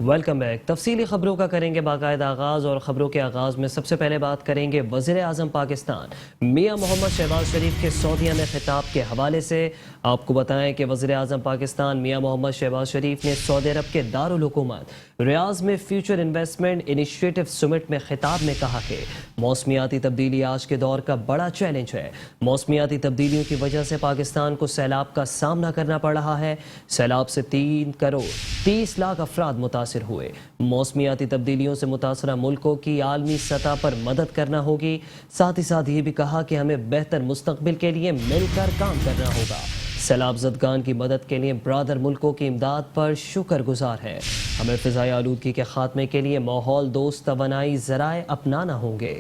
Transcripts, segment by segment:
Welcome back. تفصیلی خبروں کا کریں گے باقاعدہ آغاز، اور خبروں کے آغاز میں سب سے پہلے بات کریں گے وزیر اعظم پاکستان میاں محمد شہباز شریف کے سعودیہ میں خطاب کے حوالے سے۔ آپ کو بتائیں کہ وزیر اعظم پاکستان میاں محمد شہباز شریف نے سعودی عرب کے دارالحکومت ریاض میں فیوچر انویسٹمنٹ انیشیٹو سمٹ میں خطاب میں کہا کہ موسمیاتی تبدیلی آج کے دور کا بڑا چیلنج ہے۔ موسمیاتی تبدیلیوں کی وجہ سے پاکستان کو سیلاب کا سامنا کرنا پڑ رہا ہے۔ سیلاب سے 3 کروڑ 30 لاکھ افراد متاثر ہوئے۔ موسمیاتی تبدیلیوں سے متاثرہ ملکوں کی عالمی سطح پر مدد کرنا ہوگی۔ ساتھ ہی ساتھ یہ بھی کہا کہ ہمیں بہتر مستقبل کے لیے مل کر کام کرنا ہوگا۔ سیلاب زدگان کی مدد کے لیے برادر ملکوں کی امداد پر شکر گزار ہے۔ ہمیں فضائی آلودگی کے خاتمے کے لیے ماحول دوست توانائی ذرائع اپنانا ہوں گے۔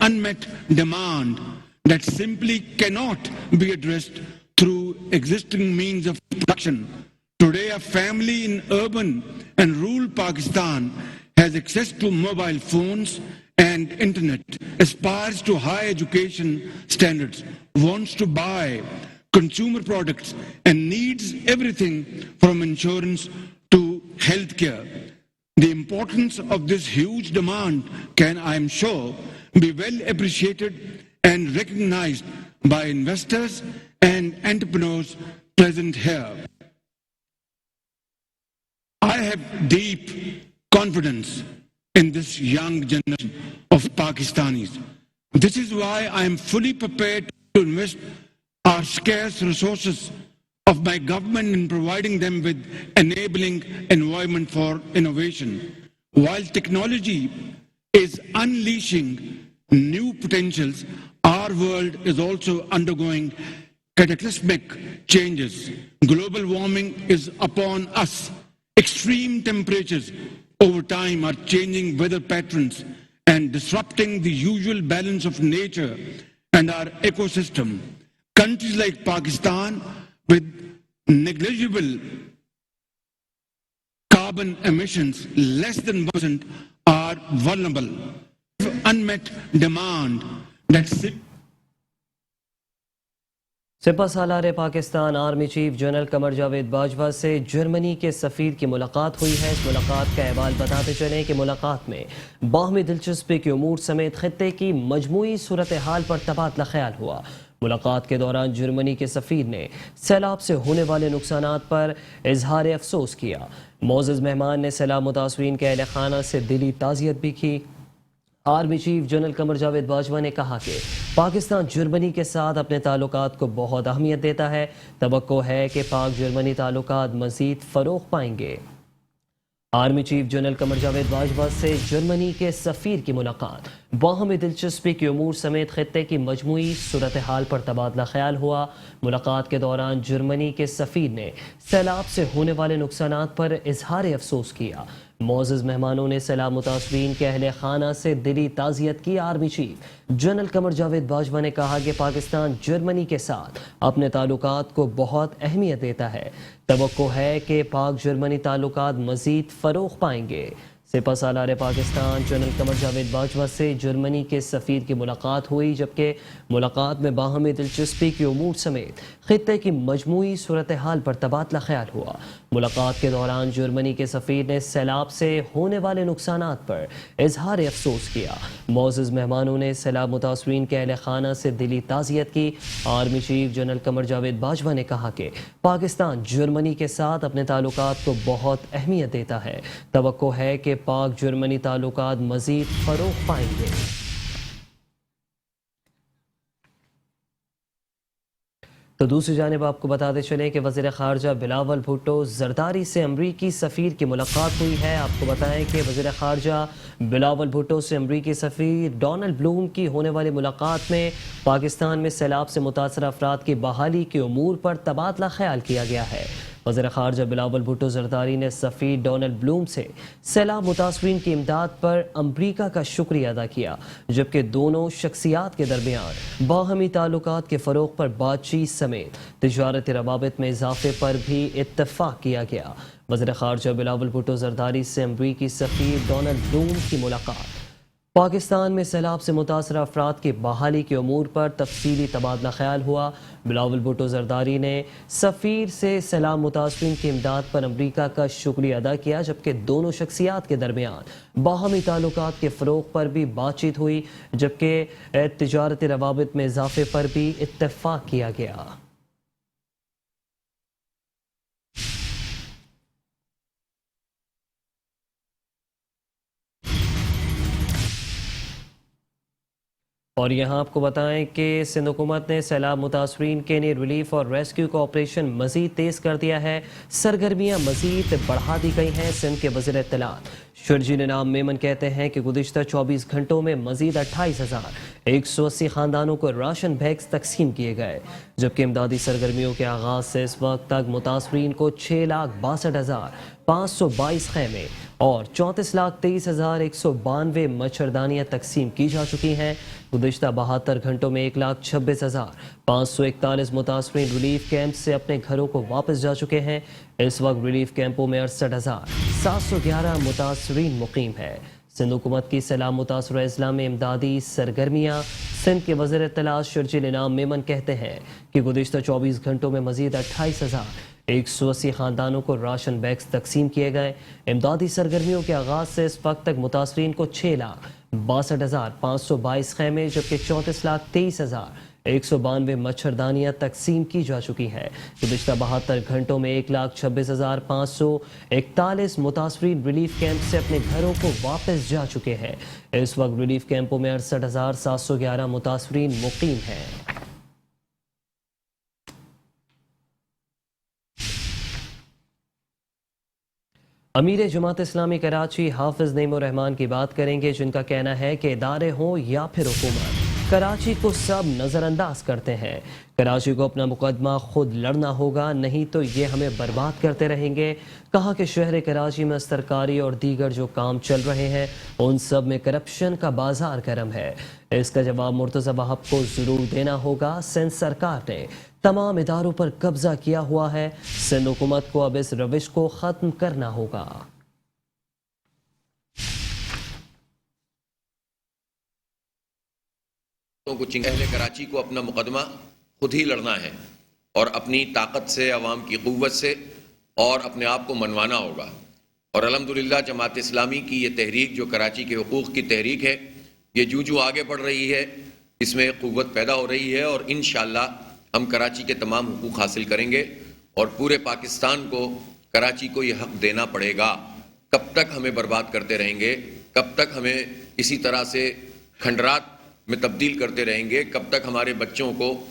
Unmet demand that simply cannot be addressed through existing means of production. Today, a family in urban and rural Pakistan has access to mobile phones and internet, aspires to high education standards, wants to buy consumer products, and needs everything from insurance to healthcare. The importance of this huge demand can, I am sure, be well appreciated and recognized by investors and entrepreneurs present here. I have deep confidence in this young generation of Pakistanis. This is why I am fully prepared to invest our scarce resources of my government in providing them with enabling environment for innovation. While technology is unleashing new potentials, our world is also undergoing cataclysmic changes. Global warming is upon us. Extreme temperatures over time are changing weather patterns and disrupting the usual balance of nature and our ecosystem. Countries like Pakistan with negligible carbon emissions less than 1% are vulnerable. Unmet demand that سپہ سالار Pakistan army chief general Qamar Javed Bajwa سے جرمنی کے سفیر کی ملاقات ہوئی ہے۔ اس ملاقات کا احوال بتاتے چلیں کہ ملاقات میں باہمی دلچسپی کے امور سمیت خطے کی مجموعی صورتحال پر تبادلہ خیال ہوا۔ ملاقات کے دوران جرمنی کے سفیر نے سیلاب سے ہونے والے نقصانات پر اظہار افسوس کیا۔ معزز مہمان نے سیلاب متاثرین کے اہل خانہ سے دلی تعزیت بھی کی۔ Army chief general Qamar Javed Bajwa نے کہا کہ پاکستان جرمنی کے ساتھ اپنے تعلقات کو بہت اہمیت دیتا ہے۔ توقع ہے کہ پاک جرمنی تعلقات مزید فروغ پائیں گے۔ Army chief general Qamar Javed Bajwa سے جرمنی کے سفیر کی ملاقات باہمی دلچسپی کے امور سمیت خطے کی مجموعی صورتحال پر تبادلہ خیال ہوا۔ ملاقات کے دوران جرمنی کے سفیر نے سیلاب سے ہونے والے نقصانات پر اظہار افسوس کیا۔ معزز مہمانوں نے سیلاب متاثرین کے اہل خانہ سے دلی تعزیت کی۔ Army chief general Qamar Javed Bajwa نے کہا کہ پاکستان جرمنی کے ساتھ اپنے تعلقات کو بہت اہمیت دیتا ہے۔ توقع ہے کہ پاک جرمنی تعلقات مزید فروغ پائیں گے۔ سپہ سالار پاکستان جنرل قمر جاوید باجوہ سے جرمنی کے سفیر کی ملاقات ہوئی، جبکہ ملاقات میں باہمی دلچسپی کے امور سمیت خطے کی مجموعی صورتحال پر تبادلہ خیال ہوا۔ ملاقات کے دوران جرمنی کے سفیر نے سیلاب سے ہونے والے نقصانات پر اظہار افسوس کیا۔ معزز مہمانوں نے سیلاب متاثرین کے اہل خانہ سے دلی تعزیت کی۔ Army chief general Qamar Javed Bajwa نے کہا کہ پاکستان جرمنی کے ساتھ اپنے تعلقات کو بہت اہمیت دیتا ہے۔ توقع ہے کہ پاک جرمنی تعلقات مزید فروغ پائیں گے۔ تو دوسری جانب آپ کو بتاتے چلیں کہ وزیر خارجہ بلاول بھٹو زرداری سے امریکی سفیر کی ملاقات ہوئی ہے۔ آپ کو بتائیں کہ وزیر خارجہ بلاول بھٹو سے امریکی سفیر ڈونلڈ بلوم کی ہونے والی ملاقات میں پاکستان میں سیلاب سے متاثرہ افراد کی بحالی کے امور پر تبادلہ خیال کیا گیا ہے۔ وزیر خارجہ بلاول بھٹو زرداری نے سفیر ڈونلڈ بلوم سے سیلاب متاثرین کی امداد پر امریکہ کا شکریہ ادا کیا، جبکہ دونوں شخصیات کے درمیان باہمی تعلقات کے فروغ پر بات چیت سمیت تجارتی روابط میں اضافے پر بھی اتفاق کیا گیا۔ وزیر خارجہ بلاول بھٹو زرداری سے امریکی سفیر ڈونلڈ بلوم کی ملاقات پاکستان میں سیلاب سے متاثرہ افراد کی بحالی کے امور پر تفصیلی تبادلہ خیال ہوا۔ بلاول بھٹو زرداری نے سفیر سے سیلاب متاثرین کی امداد پر امریکہ کا شکریہ ادا کیا، جبکہ دونوں شخصیات کے درمیان باہمی تعلقات کے فروغ پر بھی بات چیت ہوئی، جبکہ تجارتی روابط میں اضافے پر بھی اتفاق کیا گیا۔ اور یہاں آپ کو بتائیں کہ سندھ حکومت نے سیلاب متاثرین کے لیے ریلیف اور ریسکیو کا آپریشن مزید تیز کر دیا ہے۔ سرگرمیاں مزید بڑھا دی گئی ہیں۔ سندھ کے وزیر اطلاعات شرجیل انعام میمن کہتے ہیں کہ گزشتہ 24 گھنٹوں میں مزید 28,180 خاندانوں کو راشن بیگز تقسیم کیے گئے، جبکہ امدادی سرگرمیوں کے آغاز سے اس وقت تک متاثرین کو 6,62,522 خیمے اور 34,23,192 مچھردانیاں تقسیم کی جا چکی ہیں۔ گزشتہ 72 گھنٹوں میں 1,26,541 متاثرین ریلیف کیمپ سے اپنے گھروں کو واپس جا چکے ہیں۔ اس وقت ریلیف کیمپوں میں 68,711 متاثرین مقیم ہے۔ سندھ حکومت کی سیلاب متاثرہ اضلاع میں امدادی سرگرمیاں۔ سندھ کے وزیر اطلاعات شرجیل انعام میمن کہتے ہیں کہ گزشتہ 24 گھنٹوں میں مزید 28,180 خاندانوں کو راشن بیگز تقسیم کیے گئے۔ امدادی سرگرمیوں کے آغاز سے اس وقت تک متاثرین کو 6,62,522 خیمے جبکہ 34,23,192 مچھردانیاں تقسیم کی جا چکی ہیں۔ گزشتہ 72 گھنٹوں میں 1,26,541 متاثرین ریلیف کیمپ سے اپنے گھروں کو واپس جا چکے ہیں۔ اس وقت ریلیف کیمپوں میں 68,711 متاثرین مقیم ہیں۔ امیر جماعت اسلامی کراچی حافظ نعیم الرحمان کی بات کریں گے، جن کا کہنا ہے کہ ادارے ہوں یا پھر حکومت، کراچی کو سب نظر انداز کرتے ہیں۔ کراچی کو اپنا مقدمہ خود لڑنا ہوگا، نہیں تو یہ ہمیں برباد کرتے رہیں گے۔ کہا کہ شہر کراچی میں استرکاری اور دیگر جو کام چل رہے ہیں ان سب میں کرپشن کا بازار گرم ہے۔ اس کا جواب مرتضی وہاب کو ضرور دینا ہوگا۔ سندھ سرکار نے تمام اداروں پر قبضہ کیا ہوا ہے۔ سندھ حکومت کو اب اس روش کو ختم کرنا ہوگا۔ اہل کراچی کو اپنا مقدمہ خود ہی لڑنا ہے اور اپنی طاقت سے، عوام کی قوت سے اور اپنے آپ کو منوانا ہوگا۔ اور الحمدللہ جماعت اسلامی کی یہ تحریک جو کراچی کے حقوق کی تحریک ہے، یہ جو آگے بڑھ رہی ہے، اس میں قوت پیدا ہو رہی ہے اور انشاءاللہ ہم کراچی کے تمام حقوق حاصل کریں گے اور پورے پاکستان کو کراچی کو یہ حق دینا پڑے گا۔ کب تک ہمیں برباد کرتے رہیں گے، کب تک ہمیں اسی طرح سے کھنڈرات میں تبدیل کرتے رہیں گے، کب تک ہمارے بچوں کو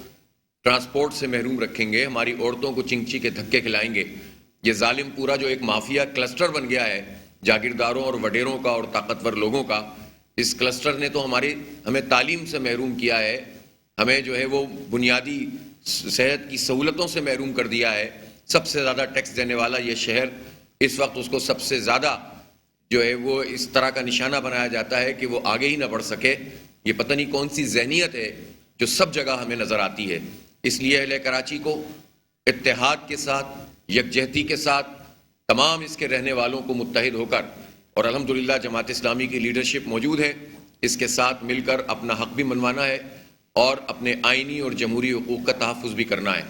ٹرانسپورٹ سے محروم رکھیں گے، ہماری عورتوں کو چنگچی کے دھکے کھلائیں گے۔ یہ ظالم پورا جو ایک مافیا کلسٹر بن گیا ہے جاگیرداروں اور وڈیروں کا اور طاقتور لوگوں کا، اس کلسٹر نے تو ہمیں تعلیم سے محروم کیا ہے، ہمیں جو ہے وہ بنیادی صحت کی سہولتوں سے محروم کر دیا ہے۔ سب سے زیادہ ٹیکس دینے والا یہ شہر اس وقت اس کو سب سے زیادہ جو ہے وہ اس طرح کا نشانہ بنایا جاتا ہے کہ وہ آگے ہی نہ بڑھ سکے۔ یہ پتہ نہیں کون سی ذہنیت ہے جو سب جگہ ہمیں نظر آتی ہے۔ اس لیے اہل کراچی کو اتحاد کے ساتھ، یکجہتی کے ساتھ، تمام اس کے رہنے والوں کو متحد ہو کر، اور الحمدللہ جماعت اسلامی کی لیڈرشپ موجود ہے، اس کے ساتھ مل کر اپنا حق بھی منوانا ہے اور اپنے آئینی اور جمہوری حقوق کا تحفظ بھی کرنا ہے۔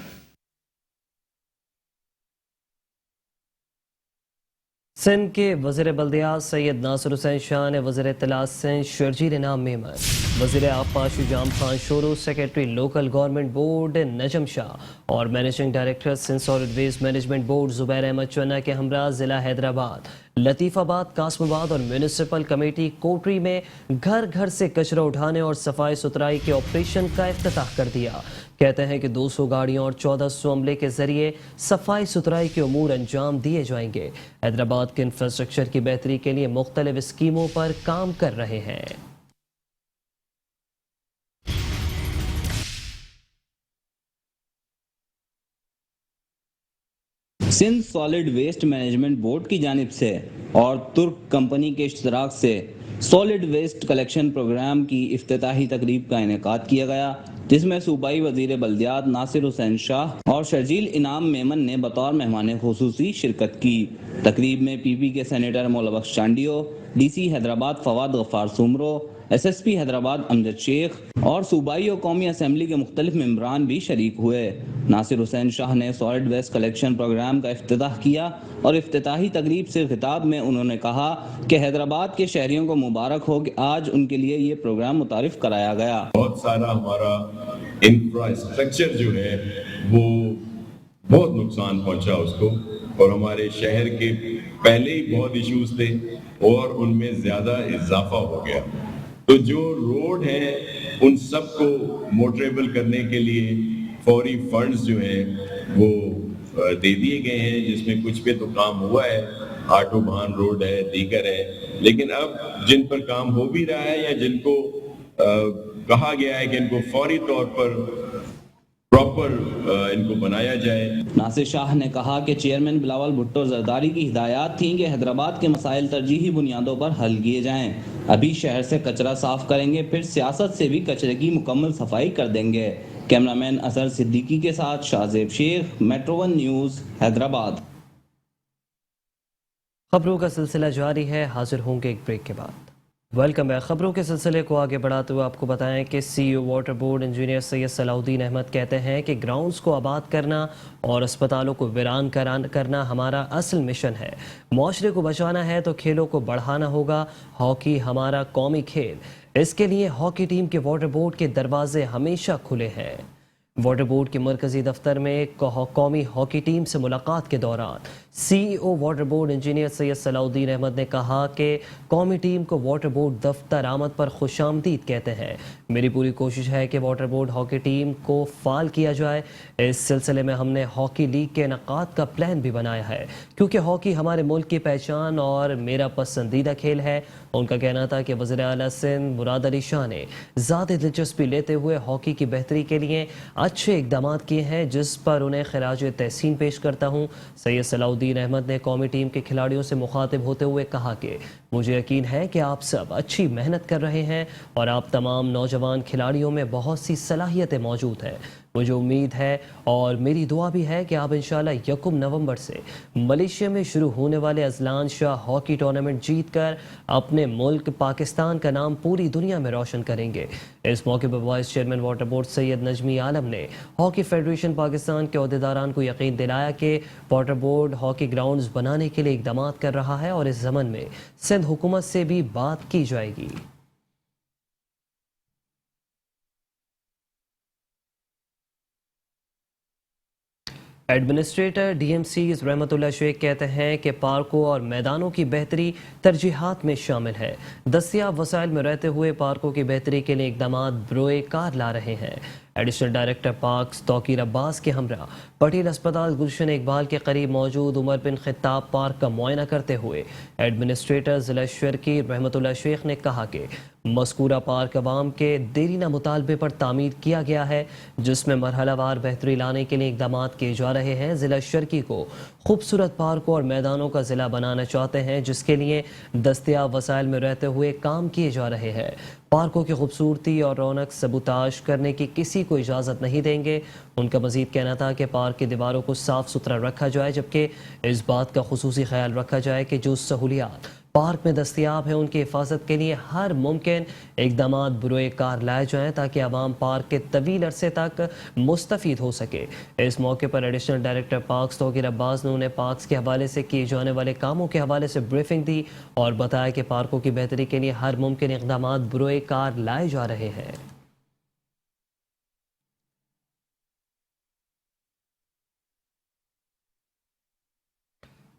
سندھ کے وزیر بلدیات سید ناصر حسین شاہ نے وزیر اطلاعات سندھ شرجیل انعام میمن، وزیر آبپاش Jam Khan Shoro, secretary local government board Najam Shah اور managing director Sindh solid waste management board Zubair Ahmed Channa کے ہمراہ ضلع حیدرآباد، لطیف آباد، قاسم آباد اور میونسپل کمیٹی کوٹری میں گھر گھر سے کچرا اٹھانے اور صفائی ستھرائی کے آپریشن کا افتتاح کر دیا۔ کہتے ہیں کہ 200 گاڑیوں اور 1400 عملے کے ذریعے صفائی ستھرائی کے امور انجام دیے جائیں گے۔ حیدرآباد کے انفراسٹرکچر کی بہتری کے لیے مختلف اسکیموں پر کام کر رہے ہیں۔ Sindh solid waste management board کی جانب سے اور ترک کمپنی کے اشتراک سے سالڈ ویسٹ کلیکشن پروگرام کی افتتاحی تقریب کا انعقاد کیا گیا، جس میں صوبائی وزیر بلدیات ناصر حسین شاہ اور شرجیل انعام میمن نے بطور مہمان خصوصی شرکت کی۔ تقریب میں پی پی کے سینیٹر مولا بخش چانڈیو، ڈی سی حیدرآباد فواد غفار سومرو، SSP حیدرآباد امجد شیخ اور صوبائی اور قومی اسمبلی کے مختلف ممبران بھی شریک ہوئے۔ ناصر حسین شاہ نے سالڈ ویسٹ کلیکشن پروگرام کا افتتاح کیا اور افتتاحی تقریب سے خطاب میں انہوں نے کہا کہ حیدرآباد کے شہریوں کو مبارک ہو کہ آج ان کے لیے یہ پروگرام متعارف کرایا گیا۔ بہت سارا ہمارا انفراسٹرکچر جو ہے وہ بہت نقصان پہنچا اس کو، اور ہمارے شہر کے پہلے ہی بہت ایشوز تھے اور ان میں زیادہ اضافہ ہو گیا۔ تو جو روڈ ہیں ان سب کو موٹریبل کرنے کے لیے فوری فنڈز جو ہیں وہ دے دیے گئے ہیں، جس میں کچھ پہ تو کام ہوا ہے، آٹو بہان روڈ ہے، دیگر ہے، لیکن اب جن پر کام ہو بھی رہا ہے یا جن کو کہا گیا ہے کہ ان کو فوری طور پر پراپر ان کو بنایا جائے۔ ناصر شاہ نے کہا کہ چیئرمین بلاول بھٹو زرداری کی ہدایات تھیں کہ حیدرآباد کے مسائل ترجیحی بنیادوں پر حل کیے جائیں۔ ابھی شہر سے کچرا صاف کریں گے، پھر سیاست سے بھی کچرے کی مکمل صفائی کر دیں گے۔ کیمرامین اظہر صدیقی کے ساتھ شاہزیب شیخ، میٹرو ون نیوز، حیدرآباد۔ خبروں کا سلسلہ جاری ہے، حاضر ہوں گے ایک بریک کے بعد۔ Welcome back. خبروں کے سلسلے کو آگے بڑھاتے ہوئے آپ کو بتائیں کہ CEO واٹر بورڈ انجینئر سید صلاح الدین احمد کہتے ہیں کہ گراؤنڈز کو آباد کرنا اور اسپتالوں کو ویران کرنا ہمارا اصل مشن ہے۔ معاشرے کو بچانا ہے تو کھیلوں کو بڑھانا ہوگا۔ ہاکی ہمارا قومی کھیل، اس کے لیے ہاکی ٹیم کے واٹر بورڈ کے دروازے ہمیشہ کھلے ہیں۔ واٹر بورڈ کے مرکزی دفتر میں قومی ہاکی ٹیم سے ملاقات کے دوران CEO واٹر بورڈ انجینئر سید صلاح الدین احمد نے کہا کہ قومی ٹیم کو واٹر بورڈ دفتر آمد پر خوش آمدید کہتے ہیں۔ میری پوری کوشش ہے کہ واٹر بورڈ ہاکی ٹیم کو فعال کیا جائے۔ اس سلسلے میں ہم نے ہاکی لیگ کے انعقاد کا پلان بھی بنایا ہے، کیونکہ ہاکی ہمارے ملک کی پہچان اور میرا پسندیدہ کھیل ہے۔ ان کا کہنا تھا کہ وزیر اعلیٰ سندھ مراد علی شاہ نے ذاتی دلچسپی لیتے ہوئے ہاکی کی بہتری کے لیے اچھے اقدامات کیے ہیں، جس پر انہیں خراج تحسین پیش کرتا ہوں۔ سید صلاح الدین احمد نے قومی ٹیم کے کھلاڑیوں سے مخاطب ہوتے ہوئے کہا کہ مجھے یقین ہے کہ آپ سب اچھی محنت کر رہے ہیں اور آپ تمام نوجوان کھلاڑیوں میں بہت سی صلاحیتیں موجود ہیں۔ مجھے امید ہے اور میری دعا بھی ہے کہ آپ انشاءاللہ 1 نومبر سے ملیشیا میں شروع ہونے والے اذلان شاہ ہاکی ٹورنامنٹ جیت کر اپنے ملک پاکستان کا نام پوری دنیا میں روشن کریں گے۔ اس موقع پر وائس چیئرمین واٹر بورڈ سید نجمی عالم نے ہاکی فیڈریشن پاکستان کے عہدیداران کو یقین دلایا کہ واٹر بورڈ ہاکی گراؤنڈز بنانے کے لیے اقدامات کر رہا ہے اور اس ضمن میں سندھ حکومت سے بھی بات کی جائے گی۔ ایڈمنسٹریٹر DMCs رحمت اللہ شیخ کہتے ہیں کہ پارکوں اور میدانوں کی بہتری ترجیحات میں شامل ہے۔ دستیاب وسائل میں رہتے ہوئے پارکوں کی بہتری کے لیے اقدامات بروئے کار لا رہے ہیں۔ ایڈیشنل ڈائریکٹر پارکس توقیر عباس کے ہمراہ پٹیل اسپتال گلشن اقبال کے قریب موجود عمر بن خطاب پارک کا معائنہ کرتے ہوئے ایڈمنسٹریٹر ضلع شرکی رحمت اللہ شیخ نے کہا کہ مذکورہ پارک عوام کے دیرینہ مطالبے پر تعمیر کیا گیا ہے، جس میں مرحلہ وار بہتری لانے کے لیے اقدامات کیے جا رہے ہیں۔ ضلع شرکی کو خوبصورت پارکوں اور میدانوں کا ضلع بنانا چاہتے ہیں، جس کے لیے دستیاب وسائل میں رہتے ہوئے کام کیے جا رہے ہیں۔ پارکوں کی خوبصورتی اور رونق سبوتاژ کرنے کی کسی کو اجازت نہیں دیں گے۔ ان کا مزید کہنا تھا کہ پارک کی دیواروں کو صاف ستھرا رکھا جائے، جبکہ اس بات کا خصوصی خیال رکھا جائے کہ جو سہولیات پارک میں دستیاب ہیں ان کی حفاظت کے لیے ہر ممکن اقدامات بروئے کار لائے جائیں تاکہ عوام پارک کے طویل عرصے تک مستفید ہو سکے۔ اس موقع پر ایڈیشنل ڈائریکٹر پارکس توقیر عباس نے انہیں پارکس کے حوالے سے کیے جانے والے کاموں کے حوالے سے بریفنگ دی اور بتایا کہ پارکوں کی بہتری کے لیے ہر ممکن اقدامات بروئے کار لائے جا رہے ہیں۔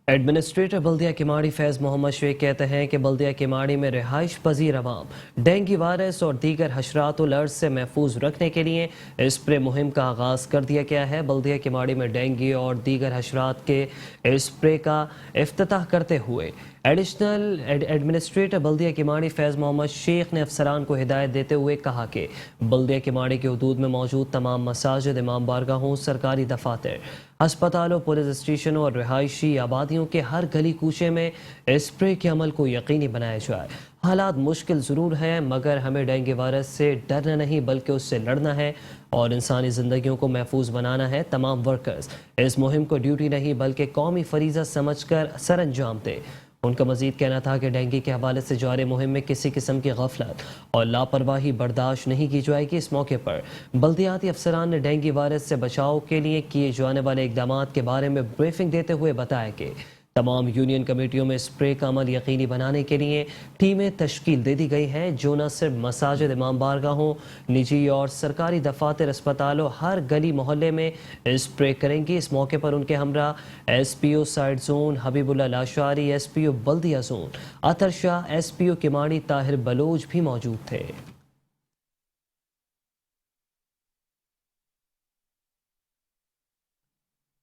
ایڈمنسٹریٹر بلدیہ کماڑی فیض محمد شیخ کہتے ہیں کہ بلدیہ کماڑی میں رہائش پذیر عوام ڈینگی وائرس اور دیگر حشرات الارض سے محفوظ رکھنے کے لیے اسپرے مہم کا آغاز کر دیا گیا ہے۔ بلدیہ کماڑی میں ڈینگی اور دیگر حشرات کے اسپرے کا افتتاح کرتے ہوئے ایڈیشنل ایڈمنسٹریٹر بلدیہ کماڑی فیض محمد شیخ نے افسران کو ہدایت دیتے ہوئے کہا کہ بلدیہ کماڑی کے حدود میں موجود تمام مساجد، امام بارگاہوں، سرکاری دفاتر، ہسپتالوں، پولیس اسٹیشنوں اور رہائشی آبادیوں کے ہر گلی کوچے میں اسپرے کے عمل کو یقینی بنایا جائے۔ حالات مشکل ضرور ہیں، مگر ہمیں ڈینگی وائرس سے ڈرنا نہیں بلکہ اس سے لڑنا ہے اور انسانی زندگیوں کو محفوظ بنانا ہے۔ تمام ورکرز اس مہم کو ڈیوٹی نہیں بلکہ قومی فریضہ سمجھ کر سر انجام دیں۔ ان کا مزید کہنا تھا کہ ڈینگی کے حوالے سے جاری مہم میں کسی قسم کی غفلت اور لاپرواہی برداشت نہیں کی جائے گی۔ اس موقع پر بلدیاتی افسران نے ڈینگی وائرس سے بچاؤ کے لیے کیے جانے والے اقدامات کے بارے میں بریفنگ دیتے ہوئے بتایا کہ تمام یونین کمیٹیوں میں اسپرے کا عمل یقینی بنانے کے لیے ٹیمیں تشکیل دے دی گئی ہیں جو نہ صرف مساجد، امام بارگاہوں، نجی اور سرکاری دفاتر، اسپتالوں، ہر گلی محلے میں اسپرے کریں گی۔ اس موقع پر ان کے ہمراہ ایس پی او سائڈ زون حبیب اللہ لاشاری، ایس پی او بلدیہ زون عطر شاہ، ایس پی او کماڑی طاہر بلوچ بھی موجود تھے۔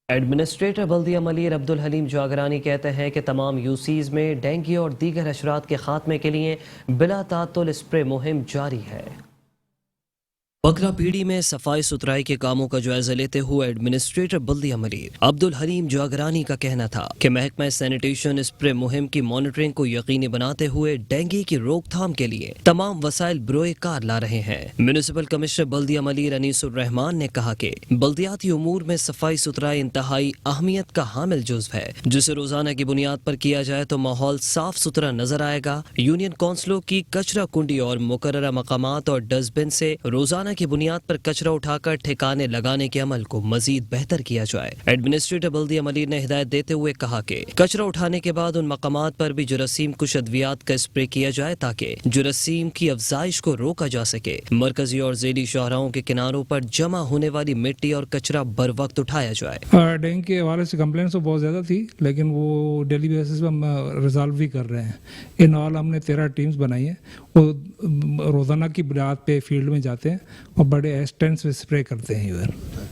ایڈمنسٹریٹر بلدیہ ملیر عبدالحلیم جاگرانی کہتے ہیں کہ تمام یوسیز میں ڈینگی اور دیگر حشرات کے خاتمے کے لیے بلا تعطل اسپرے مہم جاری ہے۔ بکرا پیڑی میں صفائی ستھرائی کے کاموں کا جائزہ لیتے ہوئے ایڈمنسٹریٹر بلدیہ ملیر عبدالحلیم جاگرانی کا کہنا تھا کہ محکمہ سینیٹیشن اسپرے مہم کی مانیٹرنگ کو یقینی بناتے ہوئے ڈینگی کی روک تھام کے لیے تمام وسائل بروئے کار لا رہے ہیں۔ میونسپل کمشنر بلدیہ ملیر انیس الرحمان نے کہا کہ بلدیاتی امور میں صفائی ستھرائی انتہائی اہمیت کا حامل جزو ہے، جسے روزانہ کی بنیاد پر کیا جائے تو ماحول صاف ستھرا نظر آئے گا۔ یونین کونسلوں کی کچرا کنڈی اور مقررہ مقامات اور ڈسٹ بن سے روزانہ کی بنیاد پر کچرا اٹھا کر ٹھکانے لگانے کے عمل کو مزید بہتر کیا جائے۔ ایڈمنسٹریٹر بلدیہ ملیر نے ہدایت دیتے ہوئے کہا کہ کچرا اٹھانے کے بعد ان مقامات پر بھی جراثیم کش ادویات کا اسپرے کیا جائے تاکہ جراثیم کی افزائش کو روکا جا سکے۔ مرکزی اور ذیلی شاہراہوں کے کناروں پر جمع ہونے والی مٹی اور کچرا بر وقت اٹھایا جائے۔ ڈینگی کے حوالے سے کمپلینٹس تو بہت زیادہ تھی، لیکن وہ ڈیلی بیسس پہ ہم ریزالو بھی کر رہے ہیں۔ ان آل ہم نے 13 ٹیمز بنائی ہیں، وہ روزانہ کی بنیاد پہ فیلڈ میں جاتے ہیں اور بڑے ایکسٹینس سے اسپرے کرتے ہیں ادھر۔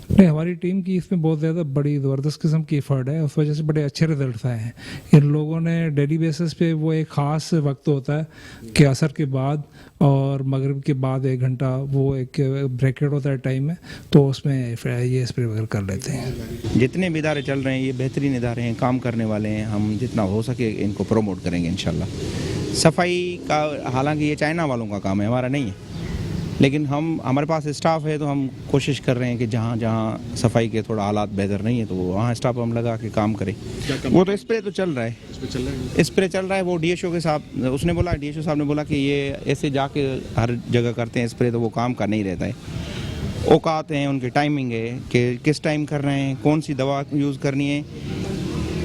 نہیں، ہماری ٹیم کی اس میں بہت زیادہ بڑی زبردست قسم کی ایفرٹ ہے، اس وجہ سے بڑے اچھے رزلٹس آئے ہیں۔ ان لوگوں نے ڈیلی بیسس پہ وہ ایک خاص وقت ہوتا ہے کہ عصر کے بعد اور مغرب کے بعد 1 گھنٹہ وہ ایک بریکٹ ہوتا ہے ٹائم میں، تو اس میں یہ اسپرے وغیرہ کر لیتے ہیں۔ جتنے بھی ادارے چل رہے ہیں یہ بہترین ادارے ہیں، کام کرنے والے ہیں، ہم جتنا ہو سکے ان کو پروموٹ کریں گے انشاءاللہ۔ صفائی کا حالانکہ یہ چائنا والوں کا کام ہے، ہمارا نہیں ہے، لیکن ہمارے پاس اسٹاف ہے تو ہم کوشش کر رہے ہیں کہ جہاں جہاں صفائی کے تھوڑا حالات بہتر نہیں ہیں تو وہاں اسٹاف ہم لگا کے کام کریں۔ وہ تو اسپرے تو چل رہا ہے، اسپرے چل رہا ہے۔ وہ ڈی ایچ او کے صاحب اس نے بولا، ڈی ایچ او صاحب نے بولا کہ یہ ایسے جا کے ہر جگہ کرتے ہیں اسپرے، تو وہ کام کا نہیں رہتا ہے۔ اوقات ہیں، ان کی ٹائمنگ ہے کہ کس ٹائم کر رہے ہیں، کون سی دوا یوز کرنی ہے،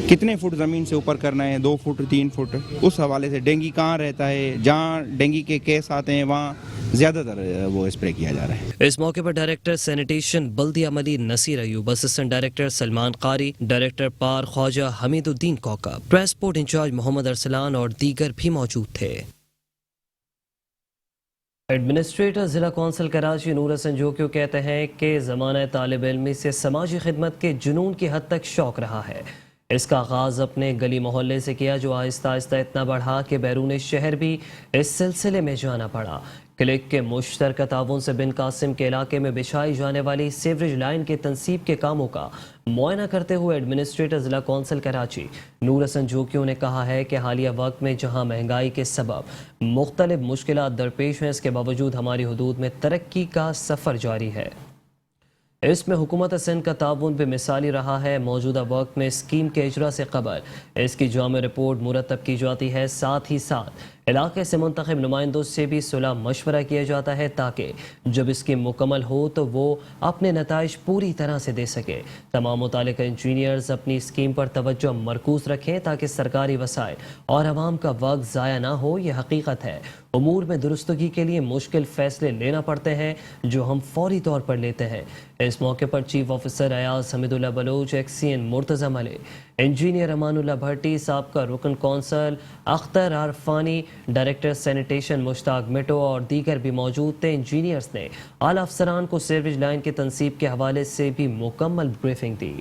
کتنے فٹ زمین سے اوپر کرنا ہے، 2 فٹ 3 فٹ، اس حوالے سے ڈینگی کہاں رہتا ہے، جہاں ڈینگی کے کیس آتے ہیں وہاں زیادہ تر وہ اسپرے کیا جا رہا ہے۔ اس موقع پر ڈائریکٹر سینیٹیشن بلدیہ ملیر نصیر ایوب، اسسٹنٹ ڈائریکٹر سلمان قاری، ڈائریکٹر پار خواجہ حمید الدین کوکا، ٹرانسپورٹ انچارج محمد ارسلان اور دیگر بھی موجود تھے۔ ایڈمنسٹریٹر ضلع کونسل کراچی نور حسن جوکیو کہتے ہیں کہ زمانہ طالب علمی سے سماجی خدمت کے جنون کی حد تک شوق رہا ہے۔ اس کا آغاز اپنے گلی محلے سے کیا جو آہستہ آہستہ اتنا بڑھا کہ بیرون شہر بھی اس سلسلے میں جانا پڑا۔ کلک کے مشترکہ تعاون سے بن قاسم کے علاقے میں بچھائی جانے والی سیوریج لائن کے تنصیب کے کاموں کا معائنہ کرتے ہوئے ایڈمنسٹریٹر ضلع کونسل کراچی نور حسن جوکیو نے کہا ہے کہ حالیہ وقت میں جہاں مہنگائی کے سبب مختلف مشکلات درپیش ہیں، اس کے باوجود ہماری حدود میں ترقی کا سفر جاری ہے۔ اس میں حکومت سندھ کا تعاون بھی مثالی رہا ہے۔ موجودہ وقت میں اسکیم کے اجرا سے قبل اس کی جامع رپورٹ مرتب کی جاتی ہے، ساتھ ہی ساتھ علاقے سے منتخب نمائندوں سے بھی صلاح مشورہ کیا جاتا ہے تاکہ جب اسکیم مکمل ہو تو وہ اپنے نتائج پوری طرح سے دے سکے۔ تمام متعلقہ انجینئرز اپنی اسکیم پر توجہ مرکوز رکھیں تاکہ سرکاری وسائل اور عوام کا وقت ضائع نہ ہو۔ یہ حقیقت ہے، امور میں درستگی کے لیے مشکل فیصلے لینا پڑتے ہیں جو ہم فوری طور پر لیتے ہیں۔ اس موقع پر چیف آفیسر ایاز حمید اللہ بلوچ، ایکسین مرتضی ملک، انجینئر امان اللہ بھٹی، سابقہ رکن council Akhtar Irfani, director sanitation مشتاق مٹو اور دیگر بھی موجود تھے۔ انجینئرز نے اعلیٰ افسران کو سیوریج لائن کی تنصیب کے حوالے سے بھی مکمل بریفنگ دی۔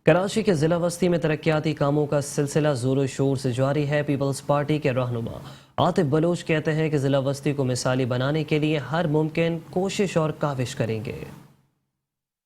کراچی کے ضلع وسطی میں ترقیاتی کاموں کا سلسلہ زور و شور سے جاری ہے۔ پیپلز پارٹی کے رہنما عاطف بلوچ کہتے ہیں کہ ضلع وسطی کو مثالی بنانے کے لیے ہر ممکن کوشش اور کاوش کریں گے۔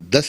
10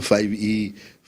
5E,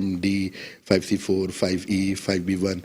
MD, 5C4, 5E, 5B1।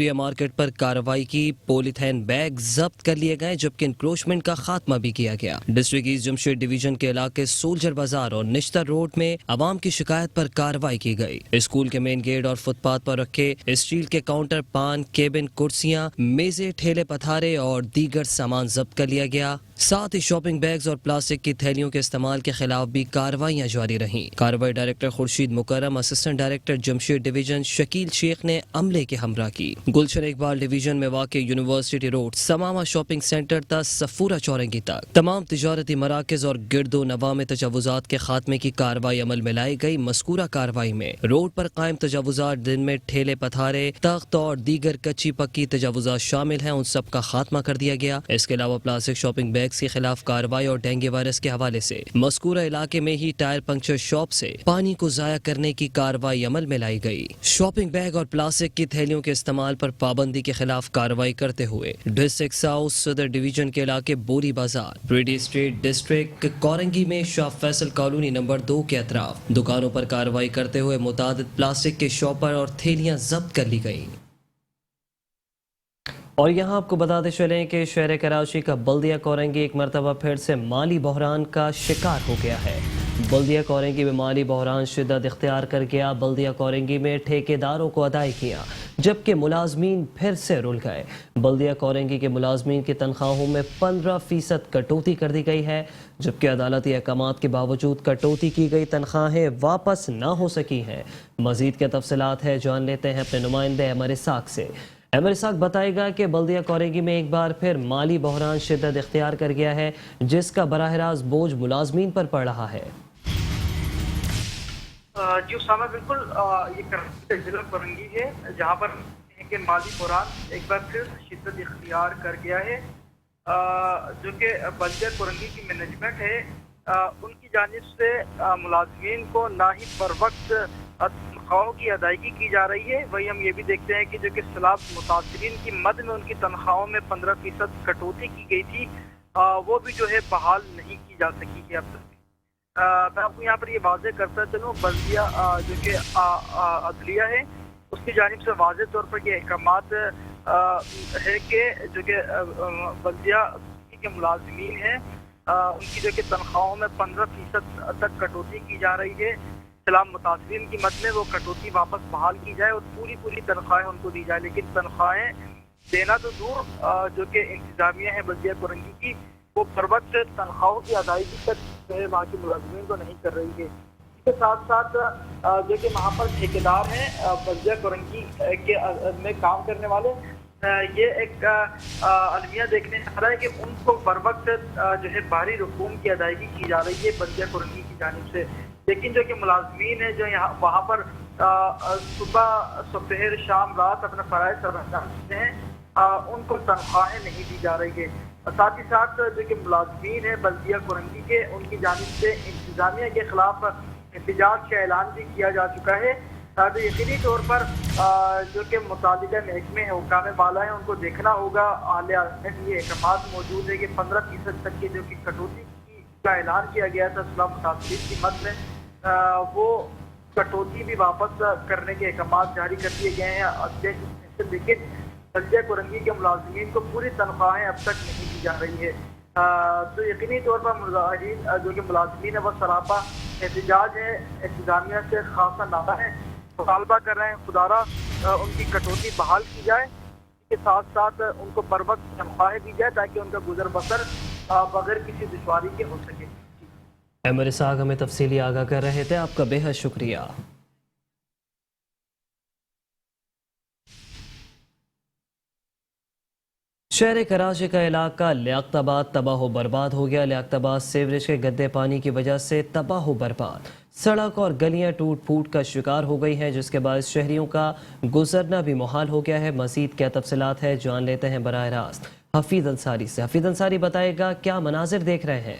ڈبڈیا market پر کارروائی کی، پولیتھین بیگ ضبط کر لیے گئے جبکہ انکروچمنٹ کا خاتمہ بھی کیا گیا۔ ڈسٹرکٹ ایسٹ جمشید ڈویژن کے علاقے سولجر بازار اور نشتر روڈ میں عوام کی شکایت پر کارروائی کی گئی۔ اسکول کے مین گیٹ اور فٹ پاتھ پر رکھے اسٹیل کے کاؤنٹر، پان، کیبن، کرسیاں، میزیں، ٹھیلے پتھارے اور دیگر سامان ضبط کر لیا گیا۔ ساتھ ہی شاپنگ بیگز اور پلاسٹک کی تھیلیوں کے استعمال کے خلاف بھی کارروائیاں جاری رہیں۔ کارروائی ڈائریکٹر خورشید مکرم، assistant director Jamshed division Shakeel شیخ نے عملے کے ہمراہ کی۔ گلشن اقبال ڈویژن میں واقع یونیورسٹی روڈ، سماما شاپنگ سینٹر تا صفورہ چورنگی تک تمام تجارتی مراکز اور گرد و نواح میں تجاوزات کے خاتمے کی کارروائی عمل میں لائی گئی۔ مذکورہ کارروائی میں روڈ پر قائم تجاوزات جن میں ٹھیلے پتھارے، تخت اور دیگر کچی پکی تجاوزات شامل ہیں، ان سب کا خاتمہ کر دیا گیا۔ اس کے علاوہ پلاسٹک شاپنگ بیگز کے خلاف کارروائی اور ڈینگی وائرس کے حوالے سے مذکورہ علاقے میں ہی ٹائر پنکچر شاپ سے پانی کو ضائع کرنے کی کارروائی عمل میں لائی گئی۔ شاپنگ بیگ اور پلاسٹک کی تھیلیوں کے استعمال پر پابندی کے خلاف کارروائی کرتے ہوئے ڈسٹرکٹ ساؤتھ صدر ڈویژن کے علاقے بوری بازار، پریڈی اسٹریٹ، ڈسٹرکٹ کورنگی میں شاہ فیصل کالونی نمبر 2 کے اطراف دکانوں پر کارروائی کرتے ہوئے متعدد پلاسٹک کے شاپر اور تھیلیاں ضبط کر لی گئیں۔ اور یہاں آپ کو بتاتے چلیں کہ شہر کراچی کا بلدیہ کورنگی ایک مرتبہ پھر سے مالی بحران کا شکار ہو گیا ہے۔ بلدیہ کورنگی میں مالی بحران شدت اختیار کر گیا۔ بلدیہ کورنگی میں ٹھیکیداروں کو ادائیگیاں جبکہ ملازمین پھر سے رل گئے۔ بلدیہ کورنگی کے ملازمین کی تنخواہوں میں 15% کٹوتی کر دی گئی ہے جبکہ عدالتی احکامات کے باوجود کٹوتی کی گئی تنخواہیں واپس نہ ہو سکی ہیں۔ مزید کے تفصیلات ہے جان لیتے ہیں اپنے نمائندے عمر اسحاق سے۔ عمر اسحاق بتائے گا کہ بلدیہ کورنگی میں ایک بار پھر مالی بحران شدت اختیار کر گیا ہے جس کا براہ راست بوجھ ملازمین پر پڑ رہا ہے۔ جی اسامہ، بالکل یہ کراچی ضلع کورنگی ہے جہاں پر کہ مالی بحران ایک بار پھر شدت اختیار کر گیا ہے، جو کہ بلدیہ کورنگی کی مینجمنٹ ہے ان کی جانب سے ملازمین کو نہ ہی پر وقت تنخواہوں کی ادائیگی کی جا رہی ہے، وہی ہم یہ بھی دیکھتے ہیں کہ جو کہ سیلاب متاثرین کی مد میں ان کی تنخواہوں میں 15% کٹوتی کی گئی تھی، وہ بھی جو ہے بحال نہیں کی جا سکی ہے اب تک۔ میں آپ کو یہاں پر یہ واضح کرتا چلوں، بلدیہ جو کہ عدلیہ ہے اس کی جانب سے واضح طور پر یہ احکامات ہے کہ جو کہ بلدیہ کے ملازمین ہیں ان کی جو کہ تنخواہوں میں 15% تک کٹوتی کی جا رہی ہے۔ سیلاب متاثرین کی مد میں وہ کٹوتی واپس بحال کی جائے اور پوری تنخواہیں ان کو دی جائے، لیکن تنخواہیں دینا تو دور، جو کہ انتظامیہ ہے بلدیہ کورنگی کی وہ پر وقت تنخواہوں کی ادائیگی تک وہاں کے ملازمین کو نہیں کر رہی ہے۔ اس کے ساتھ ساتھ جو کہ وہاں پر ٹھیکیدار ہیں بلدیہ کورنگی کے میں کام کرنے والے، یہ ایک المیہ دیکھنے میں آ رہا ہے کہ ان کو بر وقت جو ہے باہری رقوم کی ادائیگی کی جا رہی ہے بلدیہ کورنگی کی جانب سے، لیکن جو کہ ملازمین ہیں جو یہاں وہاں پر صبح دوپہر شام رات اپنا فرائض سر انجام دیتے ہیں ان کو تنخواہیں نہیں دی جا رہی ہے۔ ساتھ ہی ساتھ جو کہ ملازمین ہیں بلدیہ کورنگی کے ان کی جانب سے انتظامیہ کے خلاف احتجاج کا اعلان بھی کیا جا چکا ہے۔ یقینی طور پر جو کہ متعلقہ محکمے ہیں، حکام بالا ہیں، ان کو دیکھنا ہوگا۔ اعلیٰ میں یہ احکامات موجود ہے کہ 15% تک کی جو کہ کٹوتی کا اعلان کیا گیا تھا سیلاب متاثرین کی مد میں، وہ کٹوتی بھی واپس کرنے کے احکامات جاری کر دیے گئے ہیں، لیکن بلدیہ کورنگی کے ملازمین کو پوری تنخواہیں اب تک نہیں دی جا رہی ہے۔ تو یقینی طور پر مظاہرین جو کہ ملازمین ہیں وہ سراپا احتجاج ہے، انتظامیہ سے خاصا نامہ ہے، مطالبہ کر رہے ہیں خدارہ ان کی کٹوتی بحال کی جائے، اس کے ساتھ ساتھ ان کو پر وقت تنخواہیں دی جائے تاکہ ان کا گزر بسر بغیر کسی دشواری کے ہو سکے۔ عمر اسحاق ہمیں تفصیلی آگاہ کر رہے تھے، آپ کا بے حد شکریہ۔ شہر کراچی کا علاقہ لیاقت آباد تباہ و برباد ہو گیا۔ لیاقت آباد سیوریج کے گندے پانی کی وجہ سے تباہ و برباد، سڑک اور گلیاں ٹوٹ پھوٹ کا شکار ہو گئی ہیں جس کے باعث شہریوں کا گزرنا بھی محال ہو گیا ہے۔ مزید کیا تفصیلات ہے جان لیتے ہیں براہ راست حفیظ انصاری سے۔ حفیظ انصاری بتائے گا کیا مناظر دیکھ رہے ہیں؟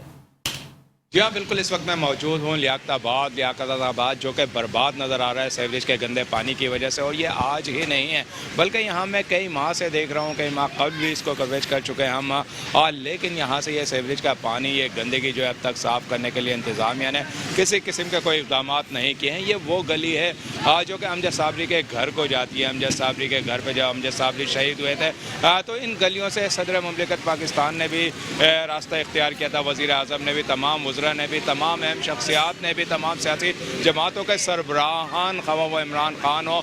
جی ہاں بالکل، اس وقت میں موجود ہوں لیاقت آباد جو کہ برباد نظر آ رہا ہے سیوریج کے گندے پانی کی وجہ سے، اور یہ آج ہی نہیں ہے بلکہ یہاں میں کئی ماہ سے دیکھ رہا ہوں، کئی ماہ قبل بھی اس کو کوریج کر چکے ہیں ہم، لیکن یہاں سے یہ سیوریج کا پانی، یہ گندگی جو ہے اب تک صاف کرنے کے لیے انتظامیہ نے کسی قسم کے کوئی اقدامات نہیں کیے ہیں۔ یہ وہ گلی ہے جو کہ امجد صابری کے گھر کو جاتی ہے۔ امجد صابری کے گھر پہ جب امجد صابری شہید ہوئے تھے تو ان گلیوں سے صدر مملکت پاکستان نے بھی راستہ اختیار کیا تھا، وزیر اعظم نے بھی، تمام وزراء نے بھی، تمام اہم شخصیات نے بھی، تمام سیاسی جماعتوں کے سربراہان، خواہ وہ عمران خان ہو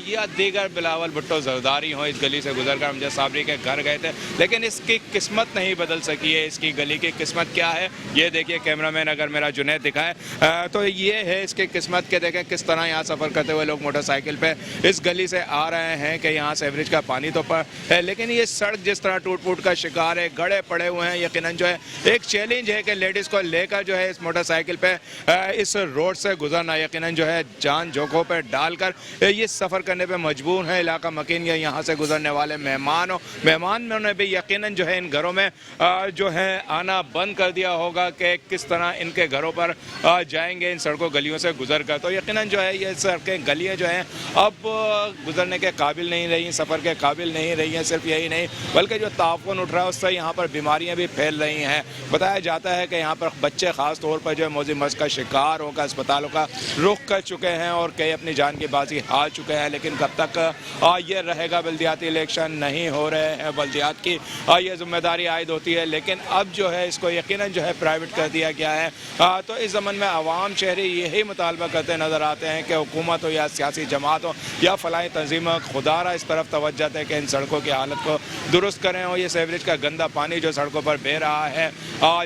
یا دیگر بلاول بھٹو زرداری ہوں، اس گلی سے گزر کر امجد صابری کے گھر گئے تھے، لیکن اس کی قسمت نہیں بدل سکی ہے۔ اس کی گلی کی قسمت کیا ہے یہ دیکھیے، کیمرہ مین اگر میرا جنید دکھائے تو یہ ہے اس کی قسمت کہ دیکھیں کس طرح یہاں سفر کرتے ہوئے لوگ موٹر سائیکل پہ اس گلی سے آ رہے ہیں کہ یہاں سیوریج کا پانی تو ہے، لیکن یہ سڑک جس طرح ٹوٹ پھوٹ کا شکار ہے، گڑھے پڑے ہوئے ہیں۔ یقیناً جو ہے ایک چیلنج ہے کہ لیڈیز کو لے کر جو ہے اس موٹر سائیکل پہ اس روڈ سے گزرنا، یقیناً جو ہے جان جوکھوں پہ ڈال کر یہ سفر کرنے پہ مجبور ہیں علاقہ مکین یا یہاں سے گزرنے والے مہمان نے بھی یقیناً جو ہے ان گھروں میں جو ہے آنا بند کر دیا ہوگا کہ کس طرح ان کے گھروں پر جائیں گے ان سڑکوں گلیوں سے گزر کر۔ تو یقیناً جو ہے یہ سڑکیں گلیاں جو ہیں اب گزرنے کے قابل نہیں رہی، سفر کے قابل نہیں رہی ہیں۔ صرف یہی نہیں بلکہ جو تعفن اٹھ رہا ہے اس سے یہاں پر بیماریاں بھی پھیل رہی ہیں۔ بتایا جاتا ہے کہ یہاں پر بچے خاص طور پر جو ہے موذی مرض کا شکار ہو کر اسپتالوں کا رخ کر چکے ہیں اور کئی اپنی جان کی بازی ہار چکے ہیں، لیکن کب تک یہ رہے گا؟ بلدیاتی الیکشن نہیں ہو رہے ہیں، بلدیات کی یہ ذمہ داری عائد ہوتی ہے، لیکن اب جو ہے اس کو یقیناً جو ہے پرائیویٹ کر دیا گیا ہے۔ تو اس زمن میں عوام شہری یہی مطالبہ کرتے نظر آتے ہیں کہ حکومت ہو یا سیاسی جماعت ہو یا فلاحی تنظیم خدارہ اس طرف توجہ دے کہ ان سڑکوں کی حالت کو درست کریں، اور یہ سیوریج کا گندا پانی جو سڑکوں پر بہہ رہا ہے،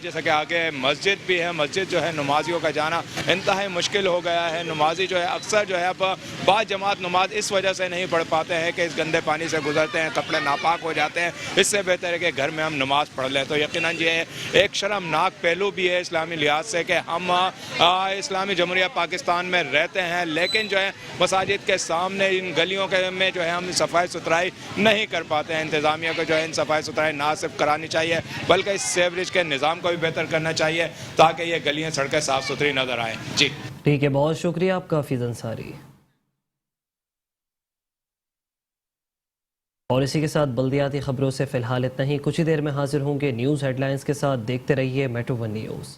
جیسا کہ آگے مسجد بھی ہے، مسجد جو ہے نمازیوں کا جانا انتہائی مشکل ہو گیا ہے۔ نمازی جو ہے اکثر جو ہے اب بعض جماعت نماز اس وجہ سے نہیں پڑھ پاتے ہیں کہ اس گندے پانی سے گزرتے ہیں، کپڑے ناپاک ہو جاتے ہیں، اس سے بہتر ہے کہ گھر میں ہم نماز پڑھ لیں۔ تو یقیناً یہ ایک شرمناک پہلو بھی ہے اسلامی لحاظ سے کہ ہم اسلامی جمہوریہ پاکستان میں رہتے ہیں، لیکن جو ہے مساجد کے سامنے ان گلیوں کے میں جو ہے ہم صفائی ستھرائی نہیں کر پاتے ہیں۔ انتظامیہ کو جو ہے ان صفائی ستھرائی نہ صرف کرانی چاہیے بلکہ اس سیوریج کے نظام کو بھی بہتر کرنا چاہیے تاکہ یہ گلیاں سڑکیں صاف ستھری نظر آئیں۔ جی ٹھیک ہے، بہت شکریہ آپ کا حفیظ انصاری۔ اور اسی کے ساتھ بلدیاتی خبروں سے فی الحال اتنا ہی، کچھ ہی دیر میں حاضر ہوں گے نیوز ہیڈ لائنز کے ساتھ۔ دیکھتے رہیے میٹرو ون نیوز۔